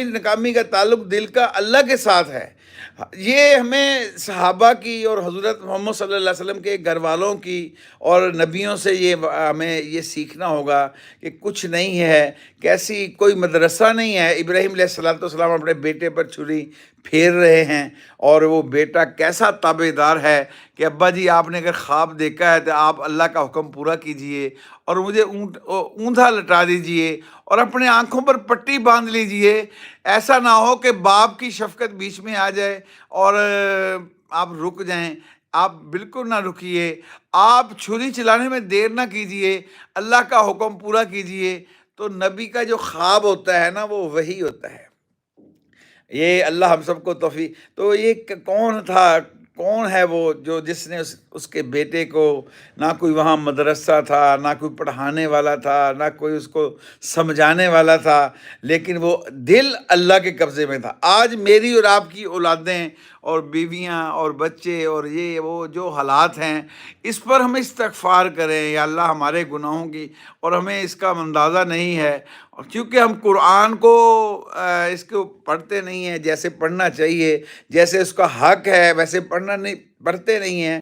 ناکامی کا تعلق دل کا اللہ کے ساتھ ہے۔ یہ ہمیں صحابہ کی اور حضرت محمد صلی اللہ علیہ وسلم کے گھر والوں کی اور نبیوں سے ہمیں یہ سیکھنا ہوگا کہ کچھ نہیں ہے، کیسی کوئی مدرسہ نہیں ہے۔ ابراہیم علیہ السلام اپنے بیٹے پر چھری پھیر رہے ہیں، اور وہ بیٹا کیسا تابع دار ہے کہ ابا جی آپ نے اگر خواب دیکھا ہے تو آپ اللہ کا حکم پورا کیجئے اور مجھے اونٹھا لٹا دیجئے اور اپنے آنکھوں پر پٹی باندھ لیجئے۔ ایسا نہ ہو کہ باپ کی شفقت بیچ میں آ جائے اور آپ رک جائیں۔ آپ بالکل نہ رکیے، آپ چھری چلانے میں دیر نہ کیجئے، اللہ کا حکم پورا کیجئے۔ تو نبی کا جو خواب ہوتا ہے نا، وہ وہی ہوتا ہے۔ یہ اللہ ہم سب کو توفیق۔ تو یہ کون تھا، کون ہے وہ جو جس نے اس کے بیٹے کو، نہ کوئی وہاں مدرسہ تھا، نہ کوئی پڑھانے والا تھا، نہ کوئی اس کو سمجھانے والا تھا، لیکن وہ دل اللہ کے قبضے میں تھا۔ آج میری اور آپ کی اولادیں اور بیویاں اور بچے اور یہ وہ جو حالات ہیں، اس پر ہم استغفار کریں، یا اللہ ہمارے گناہوں کی، اور ہمیں اس کا اندازہ نہیں ہے، کیونکہ ہم قرآن کو اس کو پڑھتے نہیں ہیں جیسے پڑھنا چاہیے، جیسے اس کا حق ہے ویسے پڑھتے نہیں ہیں۔